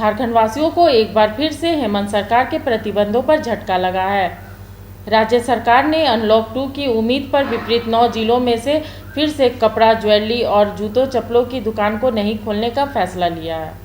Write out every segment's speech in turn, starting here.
झारखंड वासियों को एक बार फिर से हेमंत सरकार के प्रतिबंधों पर झटका लगा है। राज्य सरकार ने अनलॉक 2 की उम्मीद पर विपरीत 9 जिलों में से फिर से कपड़ा, ज्वेलरी और जूतों चप्पलों की दुकान को नहीं खोलने का फैसला लिया है।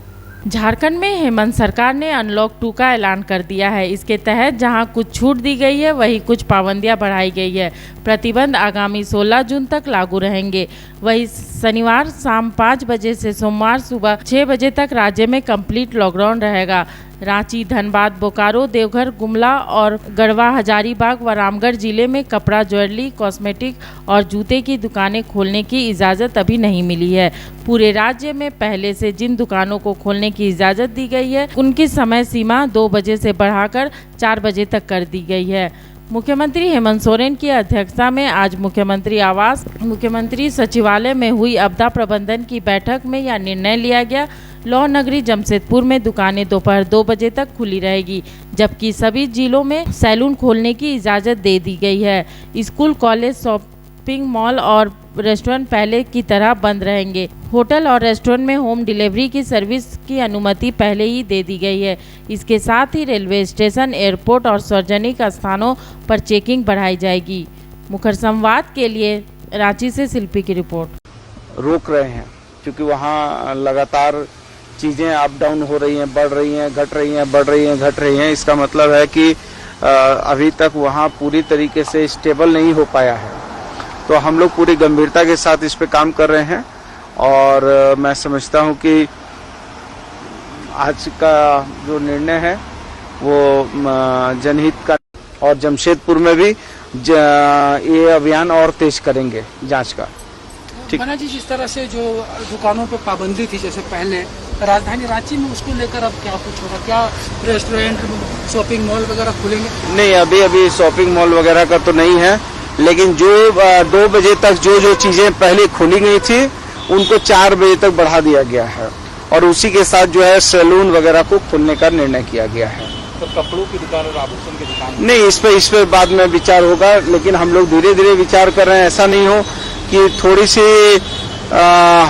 झारखंड में हेमंत सरकार ने अनलॉक 2 का ऐलान कर दिया है। इसके तहत जहां कुछ छूट दी गई है, वहीं कुछ पाबंदियां बढ़ाई गई है। प्रतिबंध आगामी 16 जून तक लागू रहेंगे। वहीं शनिवार शाम 5 बजे से सोमवार सुबह 6 बजे तक राज्य में कंप्लीट लॉकडाउन रहेगा। रांची, धनबाद, बोकारो, देवघर, गुमला और गढ़वा, हजारीबाग व रामगढ़ जिले में कपड़ा, ज्वेलरी, कॉस्मेटिक और जूते की दुकानें खोलने की इजाज़त अभी नहीं मिली है। पूरे राज्य में पहले से जिन दुकानों को खोलने की इजाज़त दी गई है, उनकी समय सीमा 2 बजे से बढ़ाकर 4 बजे तक कर दी गई है। मुख्यमंत्री हेमंत सोरेन की अध्यक्षता में आज मुख्यमंत्री आवास, मुख्यमंत्री सचिवालय में हुई आपदा प्रबंधन की बैठक में यह निर्णय लिया गया। लौह नगरी जमशेदपुर में दुकानें दोपहर 2 बजे तक खुली रहेगी, जबकि सभी जिलों में सैलून खोलने की इजाज़त दे दी गई है। स्कूल, कॉलेज, शॉपिंग मॉल और रेस्टोरेंट पहले की तरह बंद रहेंगे। होटल और रेस्टोरेंट में होम डिलीवरी की सर्विस की अनुमति पहले ही दे दी गई है। इसके साथ ही रेलवे स्टेशन, एयरपोर्ट और सार्वजनिक स्थानों पर चेकिंग बढ़ाई जाएगी। मुखर संवाद के लिए रांची से शिल्पी की रिपोर्ट। रोक रहे हैं क्योंकि वहाँ लगातार चीजें अप डाउन हो रही हैं, बढ़ रही हैं, घट रही हैं, बढ़ रही हैं, घट रही हैं। इसका मतलब है कि अभी तक वहाँ पूरी तरीके से स्टेबल नहीं हो पाया है। तो हम लोग पूरी गंभीरता के साथ इस पे काम कर रहे हैं और मैं समझता हूँ कि आज का जो निर्णय है वो जनहित का, और जमशेदपुर में भी ये अभियान और तेज करेंगे जांच का। ठीक है जी। जिस तरह से जो दुकानों पे पाबंदी थी जैसे पहले राजधानी रांची में, उसको लेकर अब क्या कुछ होगा? क्या रेस्टोरेंट, शॉपिंग मॉल वगैरह खुलेंगे? नहीं, अभी शॉपिंग मॉल वगैरह का तो नहीं है, लेकिन जो 2 बजे तक जो चीजें पहले खुली गई थी उनको 4 बजे तक बढ़ा दिया गया है और उसी के साथ जो है सैलून वगैरह को खोलने का निर्णय किया गया है। तो कपड़ों की दुकान और आभूषण की दुकान नहीं, इस पे बाद में विचार होगा, लेकिन हम लोग धीरे धीरे विचार कर रहे हैं। ऐसा नहीं हो कि थोड़ी सी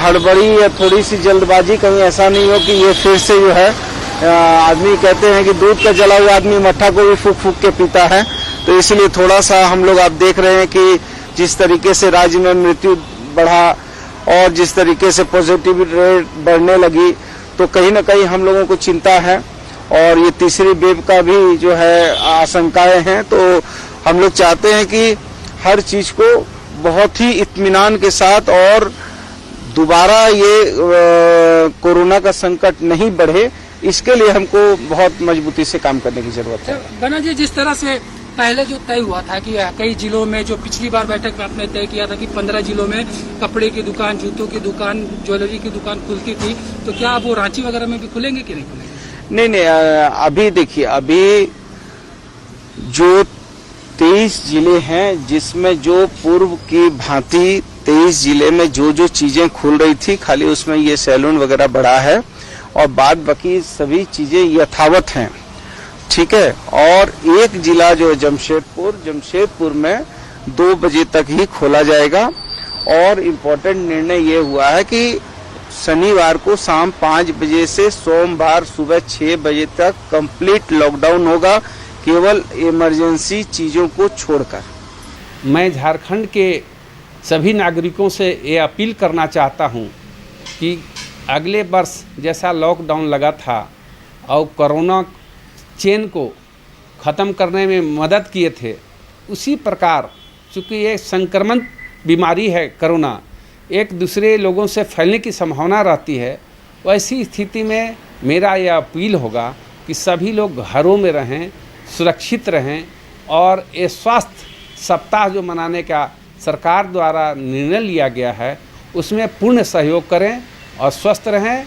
हड़बड़ी या थोड़ी सी जल्दबाजी, कहीं ऐसा नहीं हो कि ये फिर से जो है आदमी कहते हैं कि दूध का जला हुआ आदमी मट्ठा को भी फूक फूक के पीता है। तो इसलिए थोड़ा सा हम लोग आप देख रहे हैं कि जिस तरीके से राज्य में मृत्यु बढ़ा और जिस तरीके से पॉजिटिविटी रेट बढ़ने लगी, तो कहीं ना कहीं हम लोगों को चिंता है और ये तीसरी वेव का भी जो है आशंकाएं हैं। तो हम लोग चाहते हैं कि हर चीज को बहुत ही इत्मीनान के साथ और दोबारा ये कोरोना का संकट नहीं बढ़े, इसके लिए हमको बहुत मजबूती से काम करने की जरूरत है। बना जी, जिस तरह से पहले जो तय हुआ था कि कई जिलों में, जो पिछली बार बैठक में आपने तय किया था कि 15 जिलों में कपड़े की दुकान, जूतों की दुकान, ज्वेलरी की दुकान खुलती थी, तो क्या अब वो रांची वगैरह में भी खुलेंगे कि नहीं खुलेंगे? नहीं, अभी देखिए, अभी जो 23 जिले हैं जिसमें जो पूर्व की भांति 23 जिले में जो चीजें खुल रही थी, खाली उसमें ये सैलून वगैरह बढ़ा है और बाद बाकी सभी चीजें यथावत हैं। ठीक है। और एक जिला जो है जमशेदपुर में 2 बजे तक ही खोला जाएगा और इम्पोर्टेंट निर्णय ये हुआ है कि शनिवार को शाम 5 बजे से सोमवार सुबह 6 बजे तक कंप्लीट लॉकडाउन होगा, केवल इमरजेंसी चीजों को छोड़कर। मैं झारखंड के सभी नागरिकों से ये अपील करना चाहता हूँ कि अगले वर्ष जैसा लॉकडाउन लगा था और कोरोना चेन को ख़त्म करने में मदद किए थे, उसी प्रकार चूँकि ये संक्रमण बीमारी है कोरोना, एक दूसरे लोगों से फैलने की संभावना रहती है, वैसी स्थिति में मेरा यह अपील होगा कि सभी लोग घरों में रहें, सुरक्षित रहें और ये स्वास्थ्य सप्ताह जो मनाने का सरकार द्वारा निर्णय लिया गया है उसमें पूर्ण सहयोग करें और स्वस्थ रहें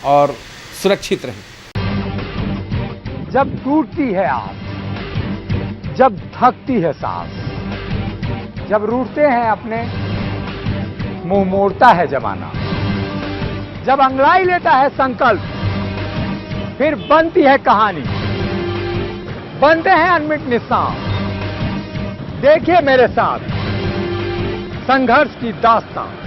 और सुरक्षित रहें। जब टूटती है आस, जब थकती है सांस, जब रूठते हैं अपने, मुंह मोड़ता है जमाना, जब अंगड़ाई लेता है संकल्प, फिर बनती है कहानी, बनते हैं अनमिट निशान। देखिए मेरे साथ संघर्ष की दास्तान।